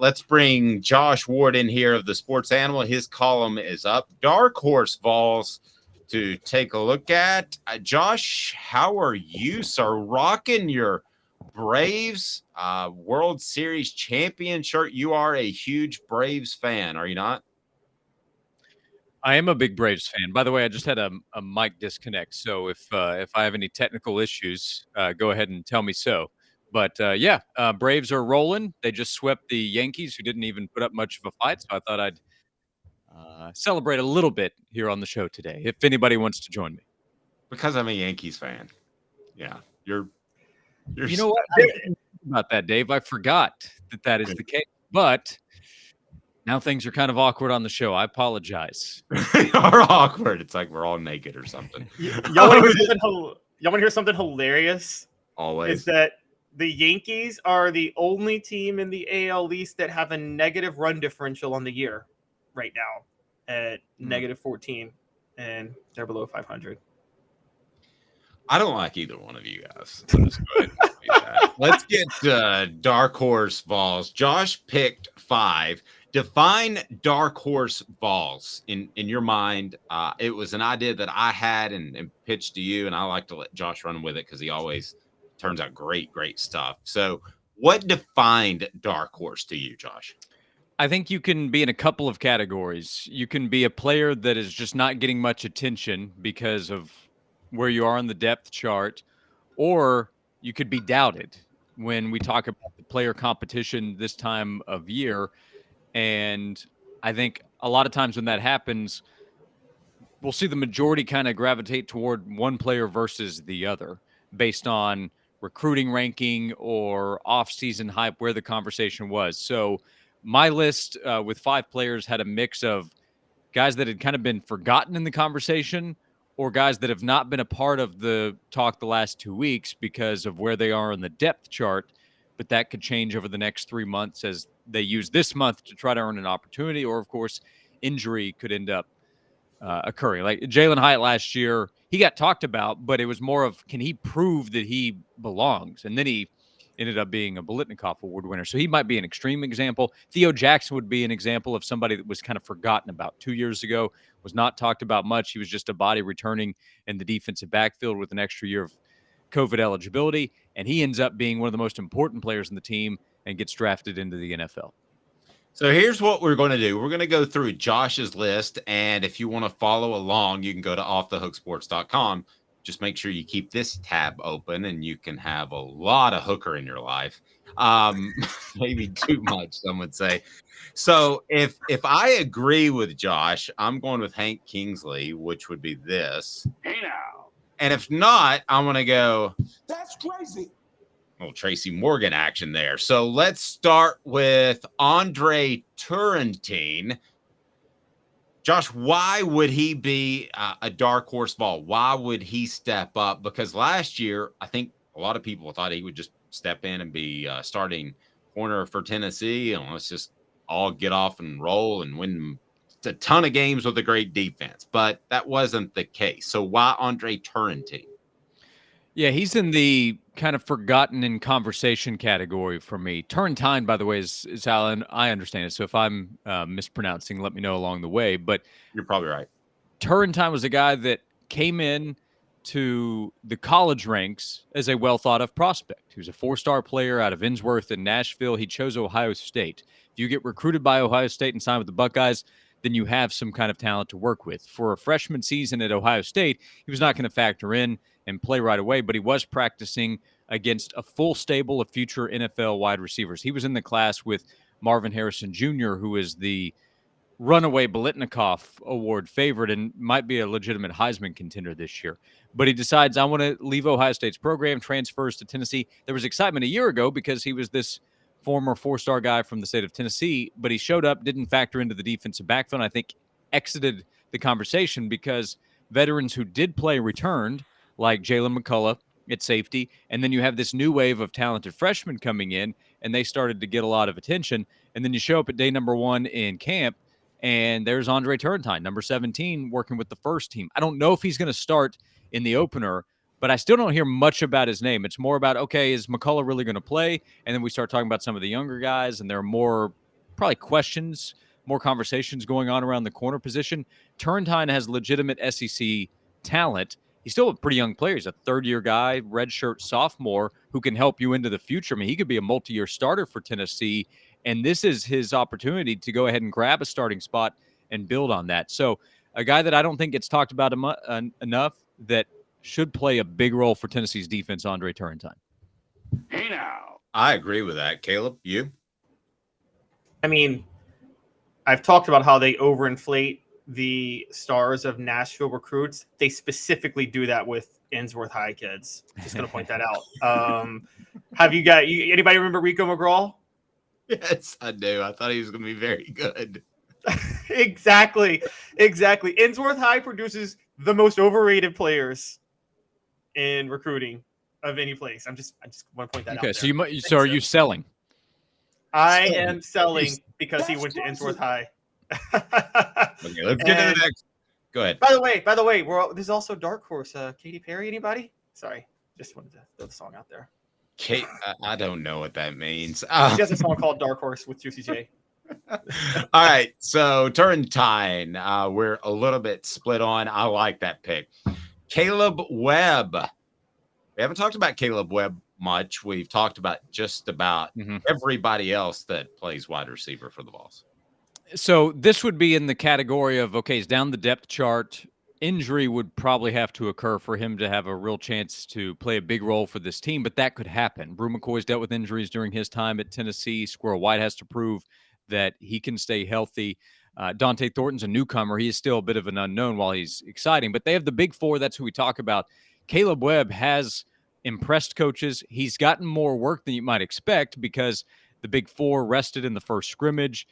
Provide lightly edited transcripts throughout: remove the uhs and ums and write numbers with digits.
let's bring Josh Ward in here of the Sports Animal. His column is up. Dark Horse Vols to take a look at. Josh, how are you, sir? Rocking your Braves World Series champion shirt. You are a huge Braves fan, are you not? I am a big Braves fan. By the way, I just had a mic disconnect, so if I have any technical issues, go ahead and tell me so. But Braves are rolling. They just swept the Yankees, who didn't even put up much of a fight. So I thought I'd celebrate a little bit here on the show today. If anybody wants to join me, Because I'm a Yankees fan. Yeah, you're. You know what? I didn't think about that, Dave. I forgot that is the case, but now things are kind of awkward on the show. I apologize. They are awkward. It's like we're all naked or something. Y'all want to hear something hilarious? Always. Is that the Yankees are the only team in the AL East that have a negative run differential on the year right now at negative 14, and they're below 500. I don't like either one of you guys. Let's get Dark Horse Vols. Josh picked 5. Define Dark Horse Vols in your mind. It was an idea that I had and pitched to you, and I like to let Josh run with it because he always turns out great stuff. So what defined Dark Horse to you, Josh? I think you can be in a couple of categories. You can be a player that is just not getting much attention because of where you are on the depth chart, or you could be doubted when we talk about the player competition this time of year. And I think a lot of times when that happens, we'll see the majority kind of gravitate toward one player versus the other based on recruiting ranking or off-season hype, where the conversation was. So my list with 5 players had a mix of guys that had kind of been forgotten in the conversation or guys that have not been a part of the talk the last 2 weeks because of where they are in the depth chart. But that could change over the next 3 months as they use this month to try to earn an opportunity, or, of course, injury could end up occurring. Like Jalen Hyatt last year, he got talked about, but it was more of, can he prove that he belongs? And then he ended up being a Bolitnikoff Award winner. So he might be an extreme example. Theo Jackson would be an example of somebody that was kind of forgotten about 2 years ago, was not talked about much. He was just a body returning in the defensive backfield with an extra year of COVID eligibility, and he ends up being one of the most important players in the team and gets drafted into the NFL. So here's what we're going to do. We're going to go through Josh's list, and if you want to follow along, you can go to offthehooksports.com. Just make sure you keep this tab open, and you can have a lot of hooker in your life. Maybe too much, some would say. So if I agree with Josh, I'm going with Hank Kingsley, which would be this. Hey now. And if not, I'm going to go, that's crazy. Little Tracy Morgan action there. So let's start with Andre Turrentine. Josh, why would he be a dark horse Vol? Why would he step up? Because last year, I think a lot of people thought he would just step in and be starting corner for Tennessee. And let's just all get off and roll and win a ton of games with a great defense. But that wasn't the case. So why Andre Turrentine? Yeah, he's in the kind of forgotten in conversation category for me. Turrentine, by the way, is how I understand it. So if I'm mispronouncing, let me know along the way. But you're probably right. Turrentine was a guy that came in to the college ranks as a well-thought-of prospect. He was a 4-star player out of Innsworth in Nashville. He chose Ohio State. If you get recruited by Ohio State and sign with the Buckeyes, then you have some kind of talent to work with. For a freshman season at Ohio State, he was not going to factor in and play right away, but he was practicing against a full stable of future NFL wide receivers. He was in the class with Marvin Harrison Jr., who is the runaway Bolitnikoff Award favorite and might be a legitimate Heisman contender this year. But he decides, I want to leave Ohio State's program, transfers to Tennessee. There was excitement a year ago because he was this former 4-star guy from the state of Tennessee, but he showed up, didn't factor into the defensive backfield, and I think exited the conversation because veterans who did play returned, like Jalen McCullough at safety, and then you have this new wave of talented freshmen coming in, and they started to get a lot of attention. And then you show up at day number 1 in camp, and there's Andre Turrentine, number 17, working with the first team. I don't know if he's going to start in the opener, but I still don't hear much about his name. It's more about, okay, is McCullough really going to play? And then we start talking about some of the younger guys, and they're more probably questions, more conversations going on around the corner position. Turrentine has legitimate SEC talent. He's still a pretty young player. He's a third-year guy, redshirt sophomore, who can help you into the future. I mean, he could be a multi-year starter for Tennessee, and this is his opportunity to go ahead and grab a starting spot and build on that. So a guy that I don't think gets talked about enough that should play a big role for Tennessee's defense, Andre Turrentine. Hey now. I agree with that. Caleb, you? I mean, I've talked about how they overinflate the stars of Nashville recruits. They specifically do that with Innsworth High kids. Just going to point that out. Have you got anybody remember Rico McGraw? Yes, I do. I thought he was going to be very good. Exactly. Innsworth High produces the most overrated players in recruiting of any place. I just want to point that out. Okay, so are you selling? I am selling because he went to Innsworth High. Okay, let's get to the next. Go ahead. By the way, there's also Dark Horse. Katy Perry, anybody? Sorry, just wanted to throw the song out there. Kate, I don't know what that means. She has a song called Dark Horse with Juicy J. All right, so Turrentine, we're a little bit split on. I like that pick. Caleb Webb. We haven't talked about Caleb Webb much. We've talked about just about everybody else that plays wide receiver for the Vols. So this would be in the category of, okay, he's down the depth chart. Injury would probably have to occur for him to have a real chance to play a big role for this team, but that could happen. Brew McCoy's dealt with injuries during his time at Tennessee. Squirrel White has to prove that he can stay healthy. Dante Thornton's a newcomer. He is still a bit of an unknown while he's exciting, but they have the big four. That's who we talk about. Caleb Webb has impressed coaches. He's gotten more work than you might expect because the big four rested in the first scrimmage.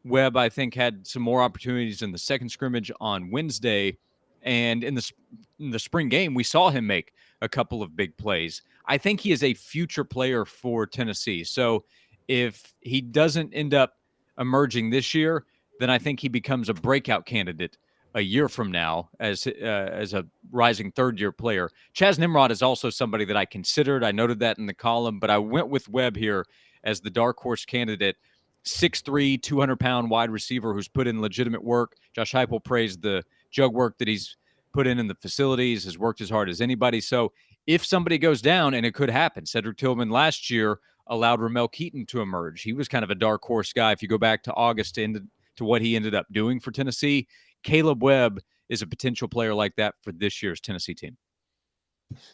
Webb, I think, had some more opportunities in the second scrimmage on Wednesday. And in the spring game, we saw him make a couple of big plays. I think he is a future player for Tennessee. So if he doesn't end up emerging this year, then I think he becomes a breakout candidate a year from now as a rising third-year player. Chaz Nimrod is also somebody that I considered. I noted that in the column, but I went with Webb here as the dark horse candidate. 6'3", 200-pound wide receiver who's put in legitimate work. Josh Heupel praised the jug work that he's put in the facilities, has worked as hard as anybody. So if somebody goes down, and it could happen, Cedric Tillman last year allowed Ramel Keaton to emerge. He was kind of a dark horse guy. If you go back to August to what he ended up doing for Tennessee, Caleb Webb is a potential player like that for this year's Tennessee team.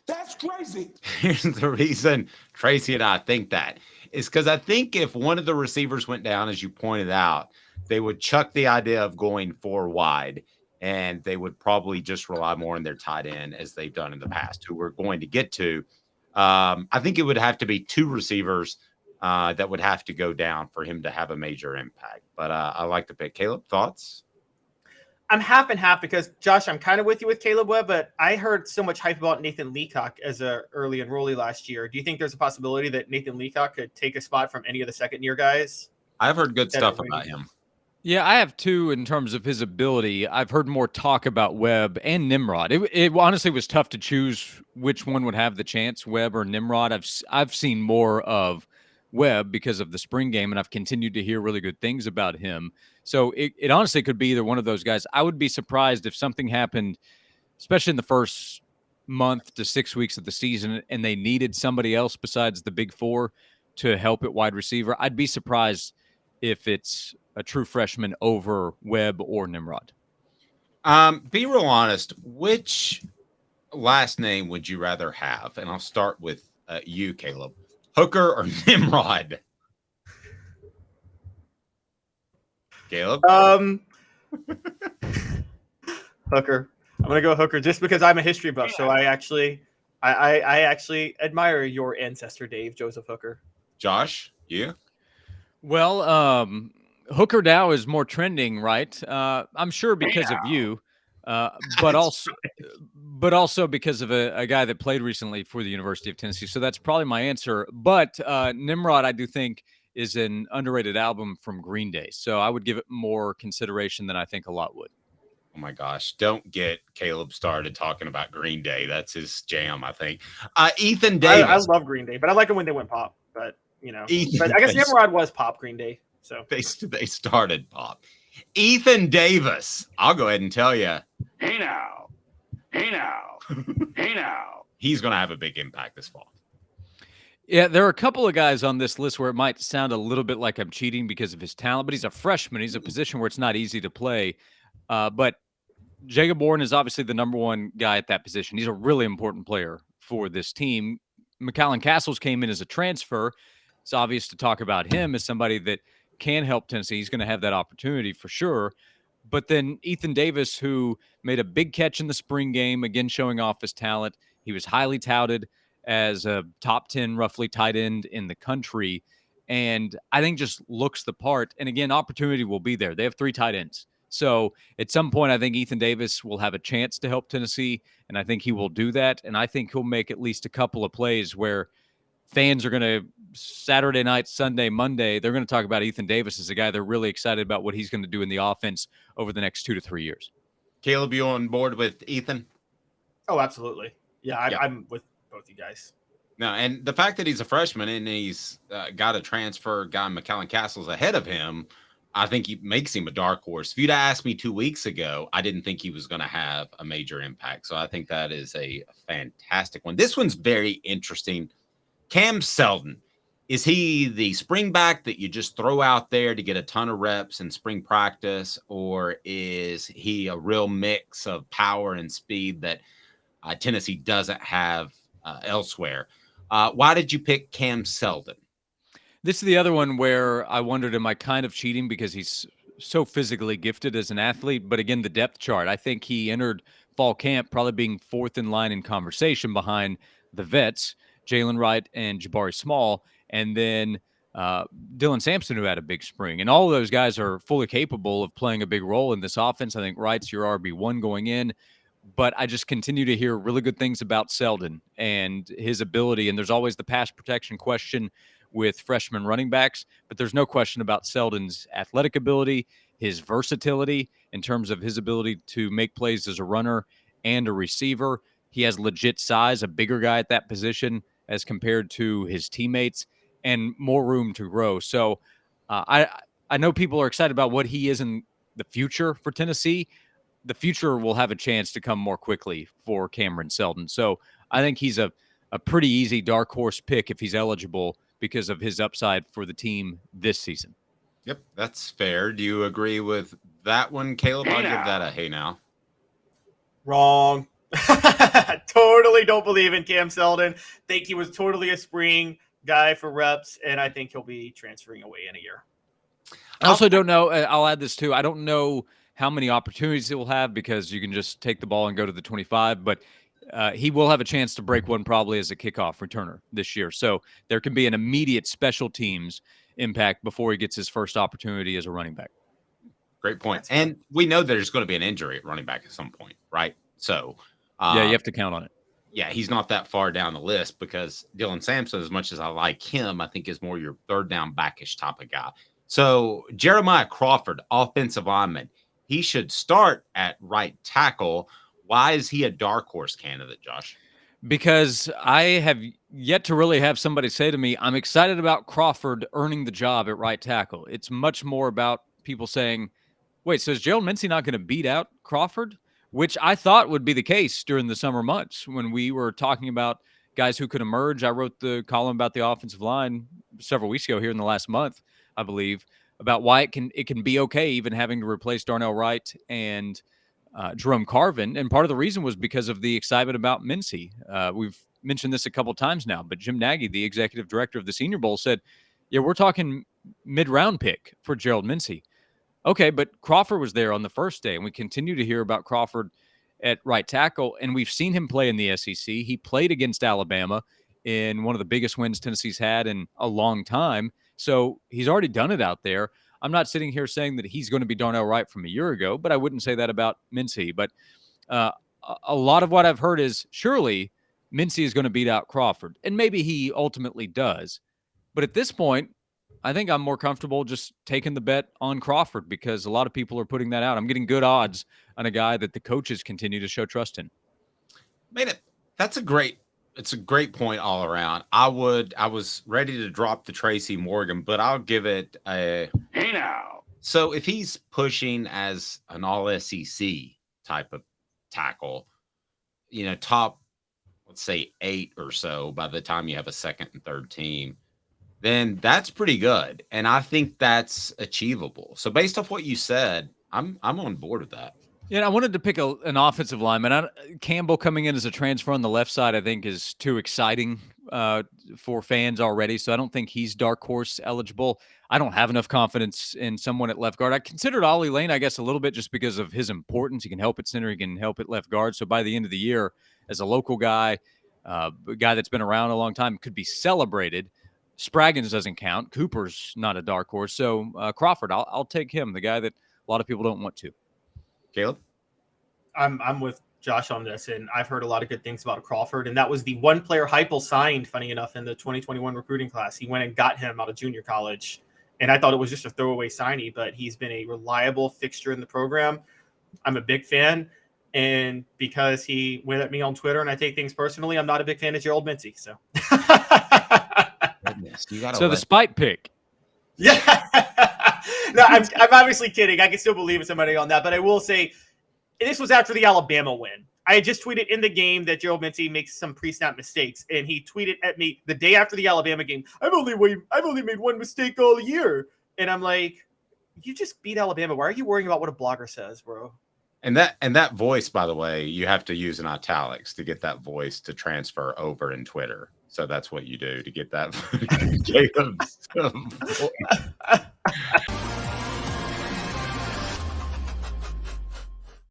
That's crazy. Here's the reason Tracy and I think that is because I think if one of the receivers went down, as you pointed out, they would chuck the idea of going 4 wide, and they would probably just rely more on their tight end as they've done in the past, who we're going to get to. I think it would have to be 2 receivers that would have to go down for him to have a major impact. But I like the pick. Caleb, thoughts? I'm half and half because, Josh, I'm kind of with you with Caleb Webb, but I heard so much hype about Nathan Leacock as an early enrollee last year. Do you think there's a possibility that Nathan Leacock could take a spot from any of the second-year guys? I've heard good stuff about him. Yeah, I have too in terms of his ability. I've heard more talk about Webb and Nimrod. It honestly was tough to choose which one would have the chance, Webb or Nimrod. I've seen more of Webb because of the spring game, and I've continued to hear really good things about him. So it honestly could be either one of those guys. I would be surprised if something happened, especially in the first month to 6 weeks of the season, and they needed somebody else besides the big four to help at wide receiver. I'd be surprised if it's a true freshman over Webb or Nimrod. Be real honest. Which last name would you rather have? And I'll start with you, Caleb. Hooker or Nimrod? Caleb? Hooker. I'm gonna go Hooker just because I'm a history buff. So I actually admire your ancestor, Dave Joseph Hooker. Josh, you? Well, Hooker now is more trending, right? I'm sure because of you, but also because of a guy that played recently for the University of Tennessee. So that's probably my answer. But Nimrod, I do think, is an underrated album from Green Day. So I would give it more consideration than I think a lot would. Oh my gosh, don't get Caleb started talking about Green Day. That's his jam, I think. Ethan Davis. I love Green Day, but I like them when they went pop. But, but I guess Nimrod was pop Green Day. So They started Pop. Ethan Davis. I'll go ahead and tell you. Hey now. He's going to have a big impact this fall. Yeah, there are a couple of guys on this list where it might sound a little bit like I'm cheating because of his talent, but he's a freshman. He's a position where it's not easy to play. But Jacob Bourne is obviously the number one guy at that position. He's a really important player for this team. McCallan Castles came in as a transfer. It's obvious to talk about him as somebody that can help Tennessee. He's going to have that opportunity for sure. But then Ethan Davis, who made a big catch in the spring game, again showing off his talent. He was highly touted as a top 10 roughly tight end in the country. And I think just looks the part. And again, opportunity will be there. They have 3 tight ends. So at some point, I think Ethan Davis will have a chance to help Tennessee, and I think he will do that. And I think he'll make at least a couple of plays where fans are going to Saturday night, Sunday, Monday, they're going to talk about Ethan Davis as a guy they're really excited about what he's going to do in the offense over the next 2 to 3 years. Caleb, you on board with Ethan? Oh, absolutely. Yeah, I'm with both you guys. No, and the fact that he's a freshman and he's got a transfer guy, McCallan Castles, ahead of him, I think he makes him a dark horse. If you'd asked me 2 weeks ago, I didn't think he was going to have a major impact. So I think that is a fantastic one. This one's very interesting. Cam Seldon, is he the spring back that you just throw out there to get a ton of reps in spring practice, or is he a real mix of power and speed that Tennessee doesn't have elsewhere? Why did you pick Cam Seldon? This is the other one where I wondered, am I kind of cheating because he's so physically gifted as an athlete? But again, the depth chart, I think he entered fall camp probably being 4th in line in conversation behind the vets, Jalen Wright and Jabari Small, and then Dylan Sampson, who had a big spring. And all of those guys are fully capable of playing a big role in this offense. I think Wright's your RB1 going in. But I just continue to hear really good things about Seldon and his ability. And there's always the pass protection question with freshman running backs, but there's no question about Seldon's athletic ability, his versatility in terms of his ability to make plays as a runner and a receiver. He has legit size, a bigger guy at that position as compared to his teammates, and more room to grow. So I know people are excited about what he is in the future for Tennessee. The future will have a chance to come more quickly for Cameron Seldon. So I think he's a pretty easy dark horse pick if he's eligible because of his upside for the team this season. Yep, that's fair. Do you agree with that one, Caleb? I'll give that a hey now. Wrong. Totally don't believe in Cam Seldon. Think he was totally a spring guy for reps, and I think he'll be transferring away in a year. I also don't know. I'll add this too. I don't know how many opportunities he will have because you can just take the ball and go to the 25, but he will have a chance to break one probably as a kickoff returner this year. So there can be an immediate special teams impact before he gets his first opportunity as a running back. Great point. And we know there's going to be an injury at running back at some point, right? So yeah, you have to count on it. Yeah, he's not that far down the list because Dylan Sampson, as much as I like him, I think is more your third down backish type of guy. So Jeremiah Crawford, offensive lineman, he should start at right tackle. Why is he a dark horse candidate, Josh? Because I have yet to really have somebody say to me, I'm excited about Crawford earning the job at right tackle. It's much more about people saying, wait, so is Gerald Mincey not going to beat out Crawford? Which I thought would be the case during the summer months when we were talking about guys who could emerge. I wrote the column about the offensive line several weeks ago here in the last month, I believe, about why it can be okay even having to replace Darnell Wright and Jerome Carvin. And part of the reason was because of the excitement about Mincey. We've mentioned this a couple times now, but Jim Nagy, the executive director of the Senior Bowl, said, yeah, we're talking mid-round pick for Gerald Mincey. Okay, but Crawford was there on the first day, and we continue to hear about Crawford at right tackle, and we've seen him play in the SEC. He played against Alabama in one of the biggest wins Tennessee's had in a long time, so he's already done it out there. I'm not sitting here saying that he's going to be Darnell Wright from a year ago, but I wouldn't say that about Mincey. But a lot of what I've heard is surely Mincey is going to beat out Crawford, and maybe he ultimately does. But at this point, I think I'm more comfortable just taking the bet on Crawford because a lot of people are putting that out. I'm getting good odds on a guy that the coaches continue to show trust in. That's a great It's a great point all around. I was ready to drop the Tracy Morgan, but I'll give it a Hey now. so if he's pushing as an all SEC type of tackle, top, let's say 8 or so by the time you have a second and third team, then that's pretty good. And I think that's achievable. So based off what you said, I'm on board with that. Yeah, I wanted to pick an offensive lineman. Campbell coming in as a transfer on the left side, I think, is too exciting for fans already. So I don't think he's dark horse eligible. I don't have enough confidence in someone at left guard. I considered Ollie Lane, I guess, a little bit just because of his importance. He can help at center. He can help at left guard. So by the end of the year, as a local guy, a guy that's been around a long time, could be celebrated. Spraggins doesn't count. Cooper's not a dark horse. So Crawford, I'll take him, the guy that a lot of people don't want to. Caleb? I'm with Josh on this, and I've heard a lot of good things about Crawford, and that was the one player Heupel signed, funny enough, in the 2021 recruiting class. He went and got him out of junior college, and I thought it was just a throwaway signee, but he's been a reliable fixture in the program. I'm a big fan, and because he went at me on Twitter and I take things personally, I'm not a big fan of Gerald Mincy. So, Goodness, you gotta So the spite pick. yeah. No, I'm obviously kidding. I can still believe in somebody on that, but I will say this was after the Alabama win. I had just tweeted in the game that Gerald Mincy makes some pre-snap mistakes, and he tweeted at me the day after the Alabama game, I've only made one mistake all year. And I'm like, you just beat Alabama. Why are you worrying about what a blogger says, bro? And that voice, by the way, you have to use in italics to get that voice to transfer over in Twitter. So that's what you do to get that Jacob's voice.